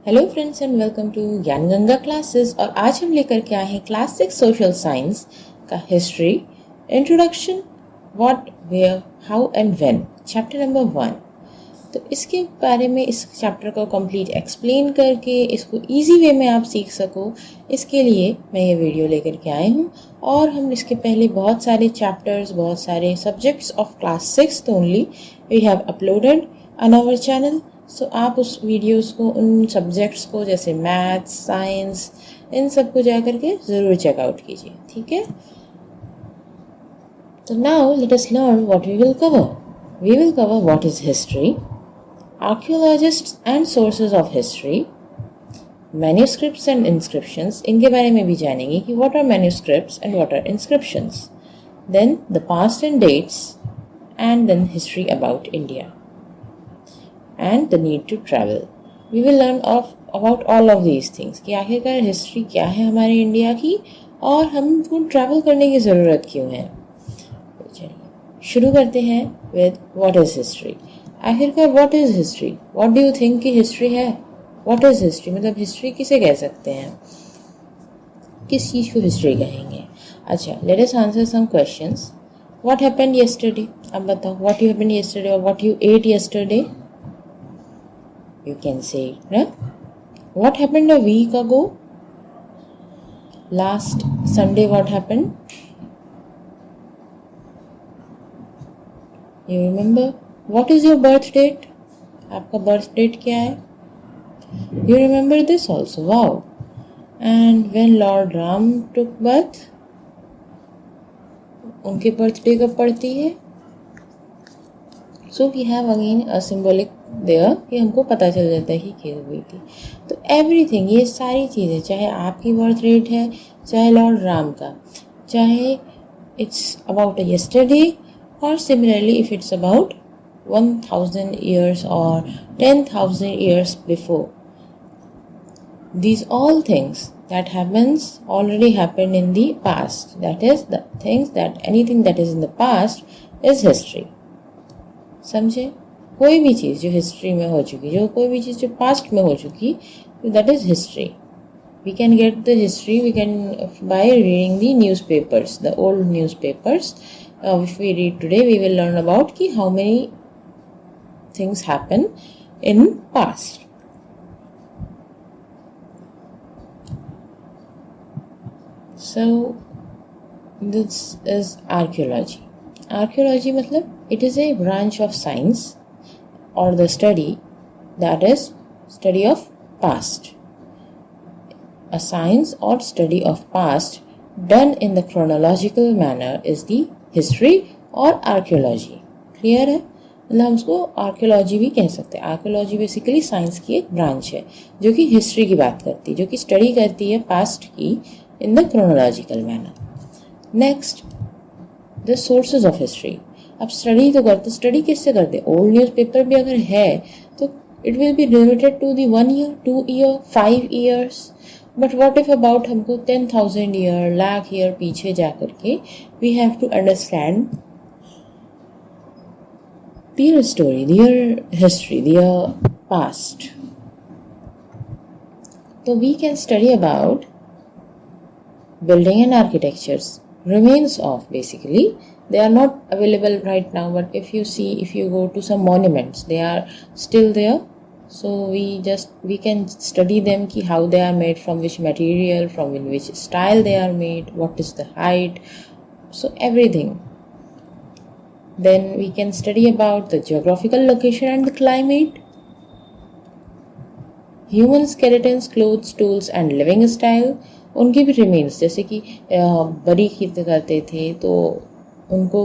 Hello friends and welcome to Gyan Ganga classes. और आज हम लेकर के आए हैं क्लास 6 सोशल साइंस का history introduction what where how and when chapter number 1। तो इसके बारे में इस चैप्टर को कंप्लीट एक्सप्लेन करके इसको इजी वे में आप सीख सको, इसके लिए मैं ये वीडियो लेकर के आई हूँ। और हम इसके पहले बहुत सारे चैप्टर्स, बहुत सारे subjects of class 6 only we have uploaded on our channel. So आप उस वीडियोस को, उन सब्जेक्ट्स को जैसे मैथ्स, साइंस, इन सब को जा करके ज़रूर चेकआउट कीजिए, ठीक है। तो now let us learn what we will cover. We will cover what is history, archaeologists and sources of history, manuscripts and inscriptions, इनके बारे में भी जानेंगे कि what are manuscripts and what are inscriptions, then the past and dates, and then history about India and the need to travel. We will learn about all of these things कि आखिरकार history क्या है हमारे India की और हमको travel करने की ज़रूरत क्यों है। तो चलिए शुरू करते हैं with what is history। आखिरकार what is history? What do you think कि हिस्ट्री है? What is history? मतलब हिस्ट्री किसे कह सकते हैं, किस चीज़ को हिस्ट्री कहेंगे। अच्छा, let us answer some questions. What happened yesterday? अब बताओ, what you happened yesterday or what you ate yesterday? You can say, right? What happened a week ago? Last Sunday what happened? You remember? What is your birth date? आपका birth date क्या है? You remember this also? Wow. And when Lord Ram took birth, उनके birthday कब पड़ती है? So we have again a symbolic there कि हमको पता चल जाता है कि क्या हुई थी। तो एवरीथिंग, ये सारी चीज़ें, चाहे आपकी बर्थ रेट है, चाहे लॉर्ड राम का, चाहे इट्स अबाउट yesterday और similarly if it's about 1000 years और 10,000 years before, these all things that happens already happened in the past. That is the things that anything that is in the past is history. समझे? कोई भी चीज़ जो history में हो चुकी, जो कोई भी चीज़ जो पास्ट में हो चुकी, that is history. We can get the history, we can by reading the newspapers, the old newspapers. If we read today we will learn about कि how many things happen in past. So this is archaeology. Archaeology मतलब it is a branch of science or the study, that is study of past, a science or study of past done in the chronological manner is the history or archaeology. Clear है? मतलब हम उसको archaeology भी कह सकते हैं। Archaeology basically science की एक ब्रांच है जो कि हिस्ट्री की बात करती है, जो कि स्टडी करती है पास्ट की in the chronological manner. Next, the sources of history. अब स्टडी तो करते, स्टडी किससे करते? ओल्ड न्यूज़पेपर भी अगर है तो it will be limited to the 1 year, 2 year, 5 years। But what if about हमको 10,000 year, लाख ईयर पीछे जा करके we have to understand their story, their history, their past. तो we can study about building and architectures, remains of, basically they are not available right now, but if you see, if you go to some monuments, they are still there. So we can study them ki how they are made, from which material, from in which style they are made, what is the height, so everything. Then we can study about the geographical location and the climate, human skeletons, clothes, tools and living style, उनके भी remains, जैसे कि बड़ी खेती करते थे तो उनको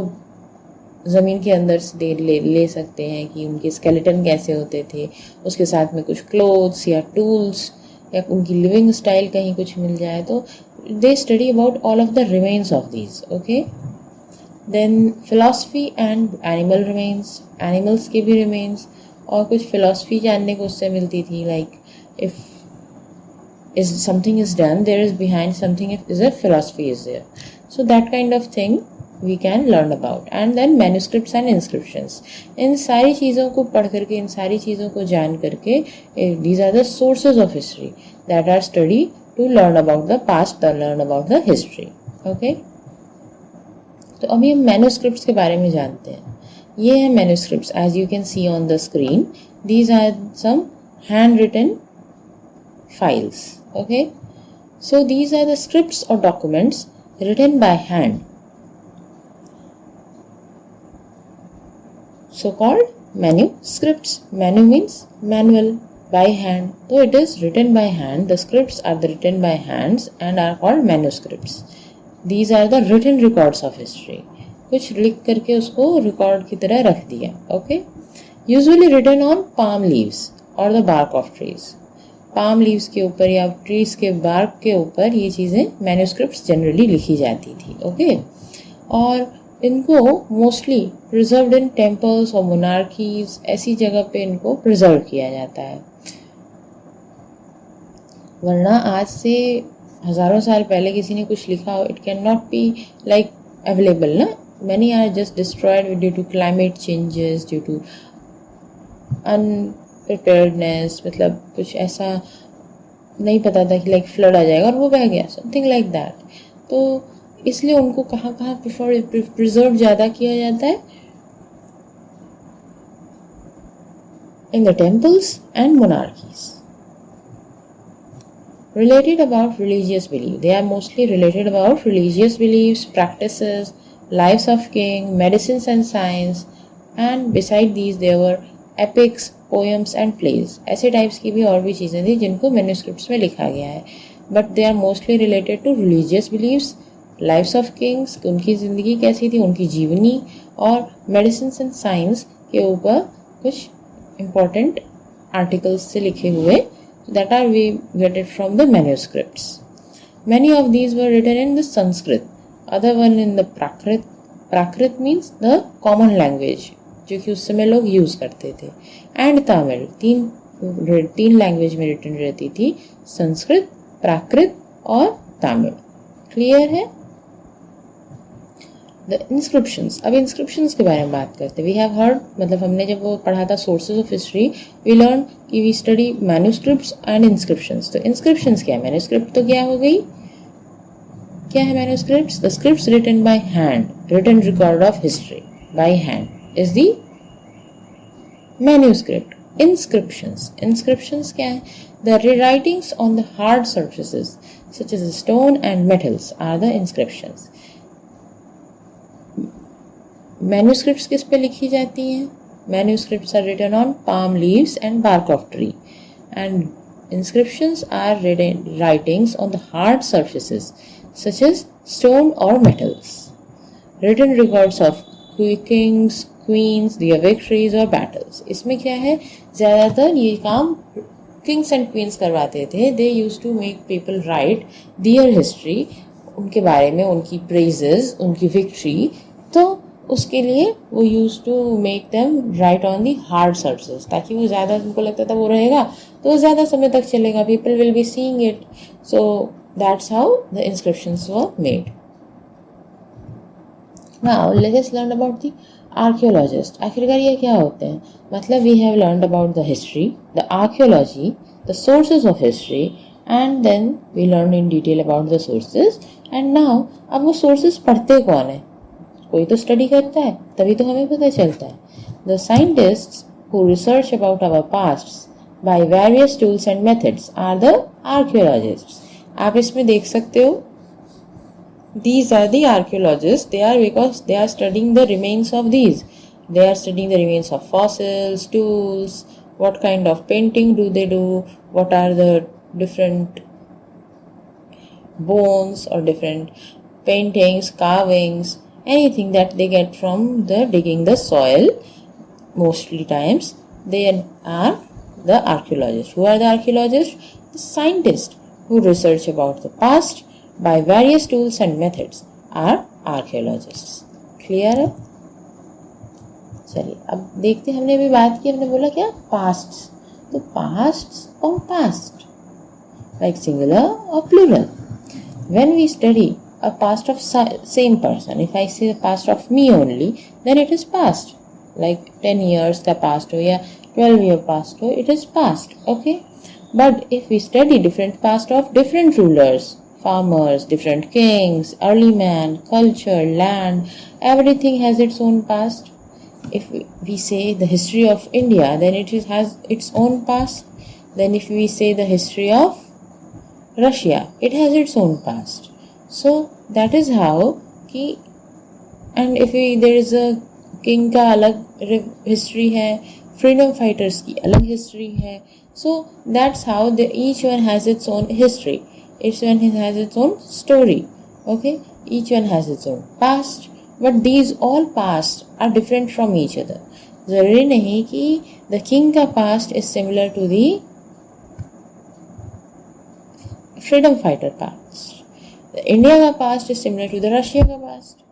ज़मीन के अंदर से ले सकते हैं कि उनके स्केलेटन कैसे होते थे, उसके साथ में कुछ क्लोथ्स या टूल्स या उनकी लिविंग स्टाइल कहीं कुछ मिल जाए, तो they study about all of the remains of these. Okay, then philosophy and animal remains, animals के भी रिमेन्स, और कुछ फिलॉसफी जानने को उससे मिलती थी, like if is something is done, there is behind something is a philosophy is there, so that kind of thing we can learn about. And then manuscripts and inscriptions. इन सारी चीज़ों को पढ़ करके, इन सारी चीज़ों को जान करके, these are the sources of history that are studied to learn about the past, to learn about the history. Okay? तो अभी हम manuscripts के बारे में जानते हैं. ये है manuscripts. As you can see on the screen, these are some handwritten files. Okay? So these are the scripts or documents written by hand, so called manuscripts. Manu means manual, by hand, so it is written by hand. The scripts are written by hands and are called manuscripts. These are the written records of history. कुछ लिख करके उसको record की तरह रख दिया. Okay? Usually written on palm leaves or the bark of trees. Palm leaves के ऊपर या ट्रीज के बार्क के ऊपर ये चीज़ें मैन्यूस्क्रिप्ट्स जनरली लिखी जाती थी. ओके? और इनको मोस्टली प्रिजर्व्ड इन टेम्पल्स और मोनार्कीज, ऐसी जगह पे इनको प्रिजर्व किया जाता है. वरना आज से हज़ारों साल पहले किसी ने कुछ लिखा हो, it can not be like available ना. Many are just destroyed due to climate changes, due to preparedness, मतलब कुछ ऐसा नहीं पता था कि लाइक फ्लड आ जाएगा और वो बह गया, समथिंग लाइक दैट. तो इसलिए उनको कहाँ कहाँ प्रिजर्व ज़्यादा किया जाता है? In the temples and monarchies. Related about religious belief. They are mostly related about religious beliefs, practices, lives of king, medicines and science, and beside these there were epics, poems and plays. ऐसे types की भी और भी चीज़ें थी जिनको manuscripts में लिखा गया है. But they are mostly related to religious beliefs, lives of kings, उनकी ज़िंदगी कैसी थी, उनकी जीवनी, और मेडिसिन एंड साइंस के ऊपर कुछ इम्पॉर्टेंट आर्टिकल्स से लिखे हुए that are we get it from the manuscripts. Many of these were written in the Sanskrit, other one in the Prakrit. Prakrit means the common language जो कि उस समय लोग यूज़ करते थे, एंड तमिल. तीन लैंग्वेज में रिटन रहती थी, संस्कृत, प्राकृत और तमिल. क्लियर है? The inscriptions. अब इंस्क्रिप्शंस के बारे में बात करते. वी हैव हर्ड, मतलब हमने जब वो पढ़ा था sources of history, we learn कि we study manuscripts and inscriptions. तो इंस्क्रिप्शंस क्या है? मैन्यूस्क्रिप्ट तो क्या हो गई? क्या है manuscripts? The scripts written by hand, written record of history by hand is the manuscript. Inscriptions क्या है? The rewritings on the hard surfaces such as stone and metals are the inscriptions. Manuscripts किस पे लिखी जाती हैं? Manuscripts are written on palm leaves and bark of tree, and inscriptions are writings on the hard surfaces such as stone or metals. Written records of kings, queens, their victories or battles. इसमें क्या है? ज़्यादातर ये काम Kings and queens करवाते थे. They use to make people write their history, उनके बारे में, उनकी प्रेजेस, उनकी विक्ट्री. तो उसके लिए वो use to make them write on the hard surfaces, ताकि वो ज़्यादा, उनको लगता था वो रहेगा तो वो ज़्यादा समय तक चलेगा, people will be seeing it. So that's how the inscriptions were made. Now let us learn about the archaeologist. आखिरकार ये क्या होते हैं? मतलब we have learned about the history, the archaeology, the sources of history, and then we learn in detail about the sources. And now अब वो sources पढ़ते कौन है? कोई तो स्टडी करता है, तभी तो हमें पता चलता है. The scientists who research about our past by various tools and methods are the archaeologists. आप इसमें देख सकते हो, these are the archaeologists. They are because they are studying the remains of these. They are studying the remains of fossils, tools, what kind of painting do they do, what are the different bones or different paintings, carvings, anything that they get from the digging the soil. Mostly times they are the archaeologists. Who are the archaeologists? The scientists who research about the past by various tools and methods are archaeologists. Clear है? चलिए अब देखते. हमने अभी बात की, हमने बोला क्या? पास्ट. तो पास्ट और past, like singular or plural. When we study a past of same person. If I say the past of me only, then it is past. Like 10 years का past हो या 12 year past हो, it is past. Okay. But if we study different past of different rulers, farmers, different kings, early man, culture, land, everything has its own past. If we say the history of India, then has its own past. Then if we say the history of Russia, it has its own past. So that is how कि and if there is a king का अलग history है, freedom fighters की अलग history है. So that's how each one has its own history. Each one has its own story. Okay, each one has its own past. But these all past are different from each other. जरूरी नहीं कि the king का past is similar to the freedom fighter past. The India ka past is similar to the Russia ka past.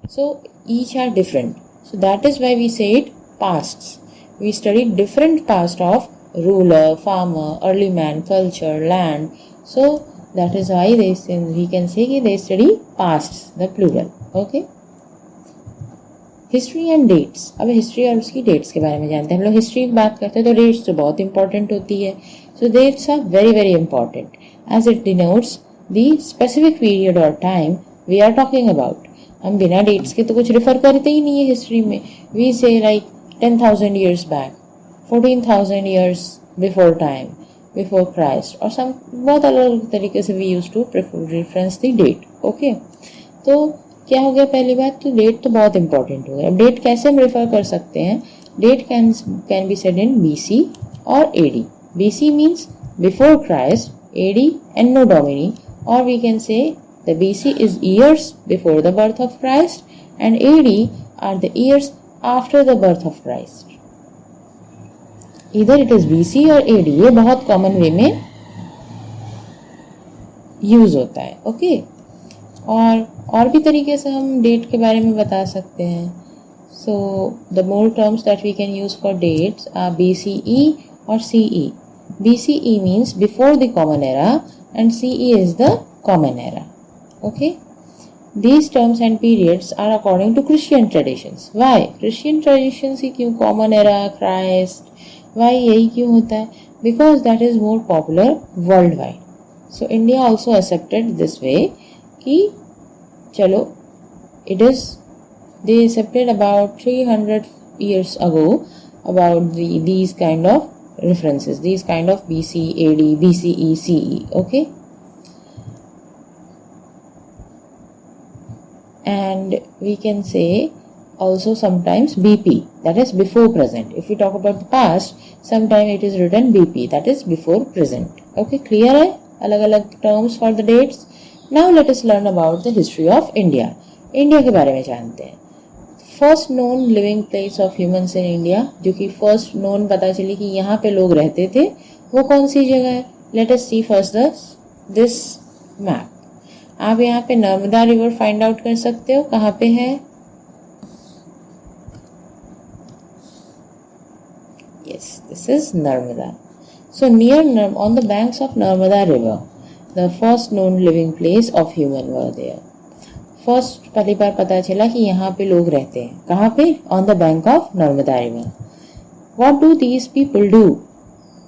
So each are different. So that is why we say it pasts. We study different past of ruler, farmer, early man, culture, land. So that is why we can say कि they study pasts, the plural. Okay. History and dates. अब history और उसकी dates के बारे में जानते हैं. हम लोग हिस्ट्री की बात करते हैं तो डेट्स तो बहुत इंपॉर्टेंट होती है. So dates are very very important as it denotes the specific period or time we are talking about. हम बिना डेट्स के तो कुछ रेफर करते ही नहीं है हिस्ट्री में. वी से like 10,000 years back, 14,000 years before time, before Christ और some बहुत अलग अलग तरीके से we used to reference the date. Okay, तो क्या हो गया पहली बात, तो डेट तो बहुत इंपॉर्टेंट हो गया. अब डेट कैसे हम रेफर कर सकते हैं? Date can be said in BC और AD. BC means before Christ, AD Anno Domini, or we can say the BC is years before the birth of Christ and AD are the years after the birth of Christ. Either it is BC or AD. ये बहुत common वे में use होता है. Okay, और भी तरीके से हम डेट के बारे में बता सकते हैं. So the more terms that we can use for dates are BCE और CE. BCE means before the common era and CE is the common era. Okay, these terms and periods are according to Christian traditions. Why Christian traditions ही क्यों common era, Christ, why यही क्यों होता है? Because that is more popular worldwide. So India also accepted this way कि चलो it is they accepted about 300 years ago about these kind of references, these kind of BC, AD, BCE, CE. Okay, and we can say also sometimes BP, that is before present. If we talk about the past, sometimes it is written BP, that is before present. Okay, clear है अलग अलग terms for the dates. Now let us learn about the history of India. India के बारे में जानते हैं. First known living place of humans in India, जो कि फर्स्ट नोन पता चली कि यहाँ पे लोग रहते थे, वो कौन सी जगह है? Let us see first this map. आप यहाँ पे नर्मदा रिवर फाइंड आउट कर सकते हो कहाँ पे है. Yes, this is Narmada. So near on the banks of Narmada river the first known living place of human were there. First पहली बार पता चला कि यहाँ पे लोग रहते हैं. कहाँ पे? On the bank of Narmada river. What do these people do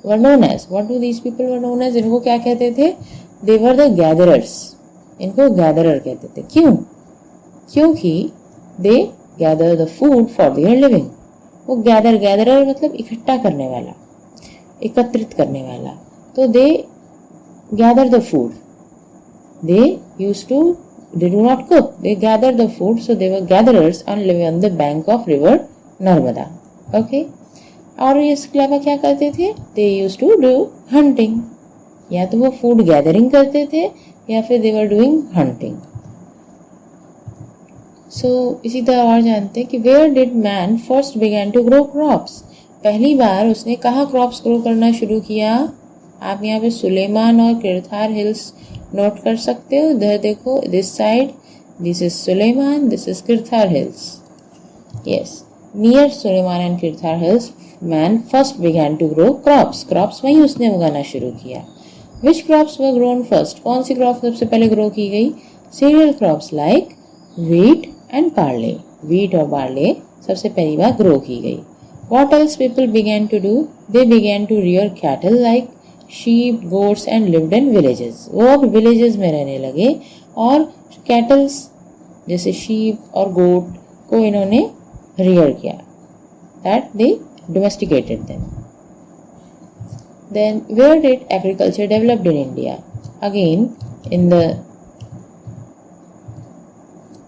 were known as, what do these people were known as, इनको क्या कहते थे? They were the gatherers. इनको गैदरर कहते थे. क्यों? क्योंकि they gather the food for their living. वो गैदरर मतलब इकट्ठा करने वाला, एकत्रित करने वाला. तो they gather the food. They used to They do not cook. They gather the food. So they were gatherers and live on the bank of river Narmada. Okay. और इसके अलावा क्या करते थे? They used to do hunting. या तो वो food gathering करते थे या फिर they were doing hunting. So इसी तरह और जानते हैं कि where did man first began to grow crops? पहली बार उसने कहाँ crops grow करना शुरू किया? आप यहाँ पे सुलेमान और किरथार हिल्स नोट कर सकते हो. इधर देखो, this side, this is Sulaiman, this is Kirthar hills. Yes, near Sulaiman and Kirthar hills man first began to grow crops. Crops वहीं उसने उगाना शुरू किया. Which crops were grown first? कौन सी क्रॉप सबसे पहले ग्रो की गई? Cereal crops like wheat and barley. Wheat और barley सबसे पहली बार ग्रो की गई. What else people began to do? They began to rear cattle like sheep, goats and lived in villages. वो अब villages में रहने लगे और cattles जैसे sheep और goat को इन्होंने rear किया. That they domesticated them. Then where did agriculture developed in India? Again in the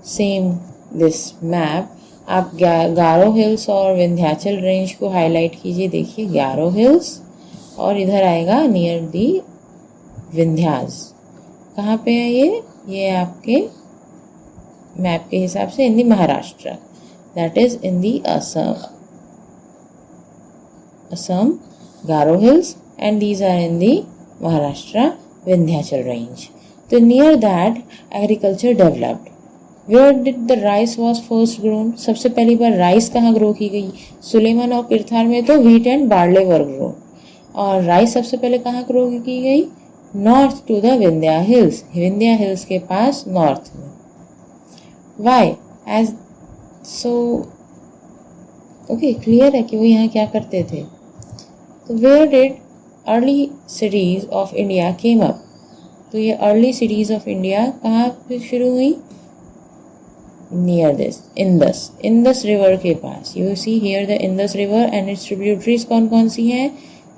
same this map आप गारो हिल्स और विंध्याचल रेंज को हाईलाइट कीजिए. देखिए गारो हिल्स और इधर आएगा नियर दी विंध्यास. कहाँ पे है ये आपके मैप के हिसाब से in the Maharashtra. That is in the Assam Garo hills and these are in the Maharashtra Vindhyachal range. तो near that agriculture developed. Where did the rice was first grown? सबसे पहली बार राइस कहाँ ग्रो की गई? सुलेमान और किरथार में तो wheat and barley were grown. और राइस सबसे पहले कहाँ ग्रो की गई? North to the Vindhya hills. Vindhya hills के पास नॉर्थ में. Why as so okay clear है कि वो यहाँ क्या करते थे. तो where did early cities of India came up. तो ये अर्ली सिटीज ऑफ इंडिया कहाँ पे शुरू हुई? नियर दिस इंदस रिवर के पास. You see here the Indus river and its tributaries कौन कौन सी हैं?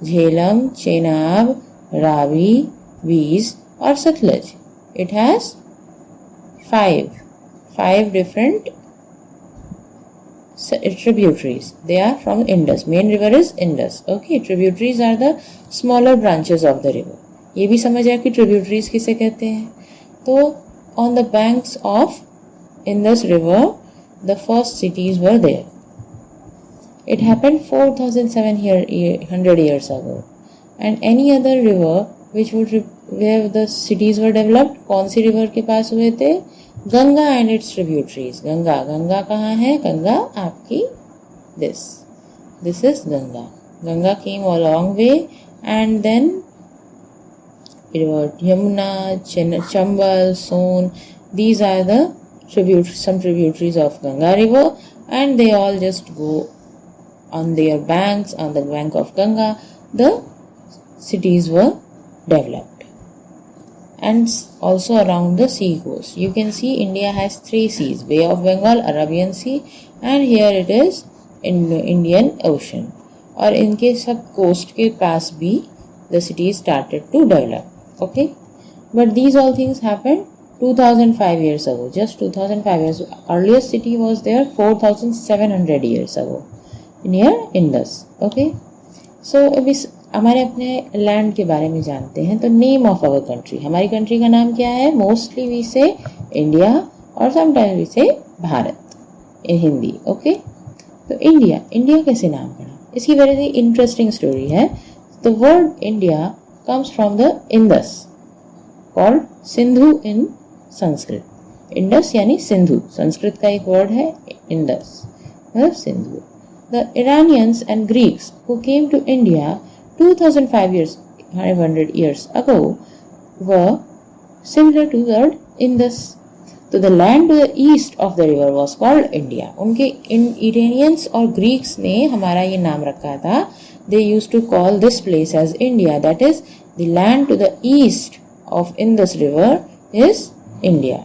झेलम, चेनाब, रावी, बीज और Sutlej. It has five different tributaries. They are from Indus. Main river is Indus. Okay, tributaries are the smaller branches of the river. ये भी समझ आया कि tributaries किसे कहते हैं. तो on the banks of Indus river, the first cities were there. It happened 4,700 years ago. And any other river which would where the cities were developed, कौन सी river के पास हुए थे? Ganga and its tributaries. Ganga कहाँ है? गंगा आपकी this is Ganga. Ganga came a long way and then it was Yamuna, Chambal, Son. These are the some tributaries of Ganga river and they all just go on their banks. On the bank of Ganga the cities were developed. And also around the sea coast you can see India has 3 seas: Bay of Bengal, Arabian Sea and here it is Indian Ocean. और इनके सब coast के पास भी the cities started to develop. Okay, but these all things happened 2005 years ago. Just 2005 years ago. Earliest city was there 4,700 years ago near Indus. Okay, so अभी हमारे अपने land के बारे में जानते हैं. तो नेम ऑफ आवर कंट्री, हमारी कंट्री का नाम क्या है? मोस्टली वी से इंडिया और sometimes we say Bharat in Hindi. Okay, तो इंडिया कैसे नाम पड़ा? इसकी वेरी इंटरेस्टिंग स्टोरी है. The word India comes from the Indus called Sindhu in Sanskrit. Indus यानी सिंधु, संस्कृत का एक वर्ड है इंडस मतलब Sindhu. The Iranians and Greeks who came to India 500 years ago were similar to the Indus. So the land to the east of the river was called India. उनके Iranians और Greeks ने हमारा ये नाम रखा था. They used to call this place as India. That is, the land to the east of Indus river is India.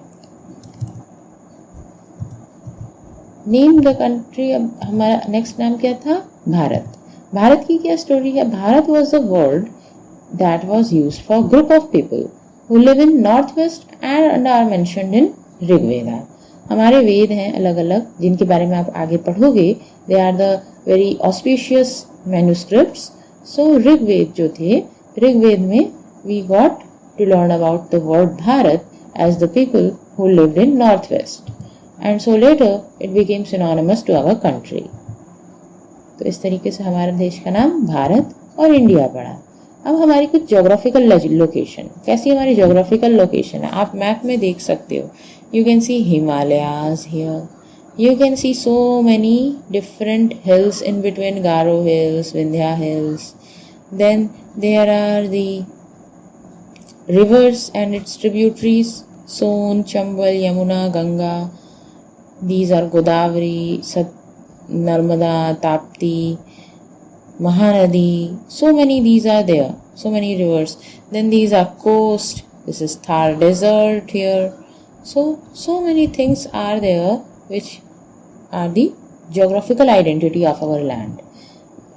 Name the country. अब हमारा next नाम क्या था? भारत. भारत की क्या स्टोरी है? Bharat was a word that was used for group of people who live in northwest and are mentioned in Rigveda. हमारे वेद हैं अलग अलग जिनके बारे में आप आगे पढ़ोगे. They are the very auspicious manuscripts. So Rigveda जो थे, ऋग्वेद में we got to learn about the word Bharat as the people who lived in northwest. And so later it became synonymous to our country. तो इस तरीके से हमारे देश का नाम भारत और इंडिया पड़ा. अब हमारी कुछ जोग्राफिकल लोकेशन. कैसी हमारी जोग्राफिकल लोकेशन है आप मैप में देख सकते हो. You can see Himalayas here. You can see so many different hills in between. Garo hills, Vindhya hills. Then there are the rivers and its tributaries. Son, Chambal, Yamuna, Ganga. These are Godavari, Narmada, Tapti, Mahanadi. So many these are there. So many rivers. Then these are coast. This is Thar Desert here. So many things are there which are the geographical identity of our land.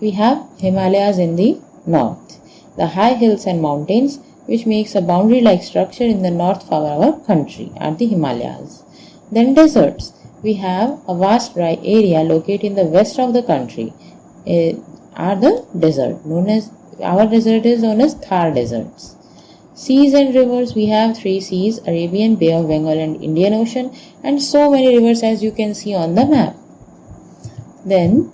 We have Himalayas in the north. The high hills and mountains which makes a boundary-like structure in the north of our country are the Himalayas. Then deserts. We have a vast dry area located in the west of the country are the desert. Our desert is known as Thar deserts. Seas and rivers, we have 3 seas, Arabian, Bay of Bengal and Indian Ocean, and so many rivers as you can see on the map. Then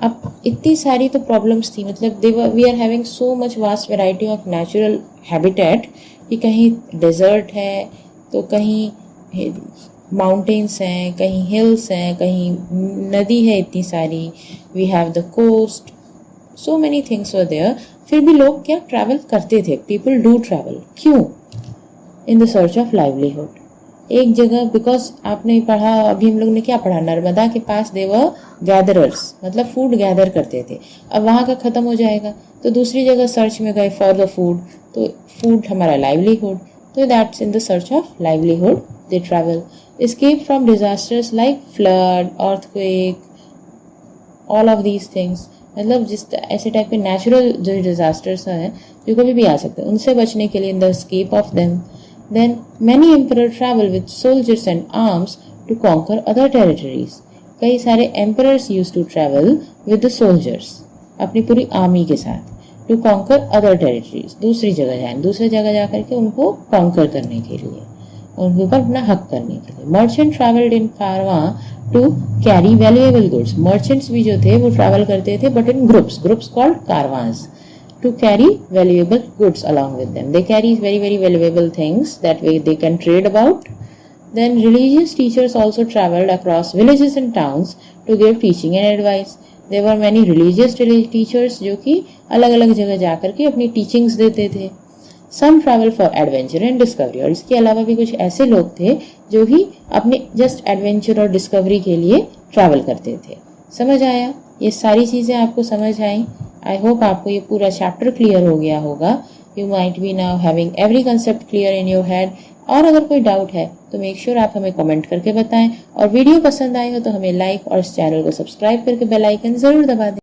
अब इतनी सारी तो problems थी, मतलब we are having so much vast variety of natural habitat कि कहीं desert है तो कहीं माउंटेन्स हैं, कहीं हिल्स हैं, कहीं नदी है इतनी सारी, we have the coast, so many things were there. फिर भी लोग क्या ट्रैवल करते थे, पीपल डू ट्रैवल. क्यों? In the search of livelihood. एक जगह, बिकॉज आपने पढ़ा, अभी हम लोग ने क्या पढ़ा, नर्मदा के पास दे वर गैदरर्स, मतलब फूड गैदर करते थे. अब वहाँ का ख़त्म हो जाएगा तो दूसरी जगह सर्च में गए फॉर द फूड, तो फूड हमारा लाइवलीहुड, तो that's in the search of livelihood they travel. Escape from disasters like flood, earthquake, all of these things, मतलब जिस ऐसे टाइप के नेचुरल जो डिजास्टर्स हैं जो कभी भी आ सकते हैं, उनसे बचने के लिए in the escape of them. Then many emperor travel with soldiers and arms to conquer other territories. कई सारे emperors used to travel with the soldiers, अपनी पूरी आर्मी के साथ, to conquer other territories. दूसरी जगह जाएं, दूसरी जगह जा करके उनको conquer करने के लिए, उनके ऊपर अपना हक करने के लिए. Merchant traveled in caravan to carry valuable goods. Merchants भी जो थे वो travel करते थे but in groups called caravans, to carry valuable goods along with them. They carry very valuable things that way they can trade about. Then religious teachers also traveled across villages and towns to give teaching and advice. There were many religious teachers जो कि अलग अलग जगह जाकर के अपनी teachings देते थे. Some travel for adventure and discovery. और इसके अलावा भी कुछ ऐसे लोग थे जो कि अपने just adventure और discovery के लिए travel करते थे. समझ आया? ये सारी चीज़ें आपको समझ आई? आई होप आपको ये पूरा चैप्टर क्लियर हो गया होगा. You might be now having every concept clear in your head. और अगर कोई डाउट है तो मेक श्योर आप हमें कमेंट करके बताएं, और वीडियो पसंद आई हो तो हमें लाइक और इस चैनल को सब्सक्राइब करके बेल आइकन ज़रूर दबा दें.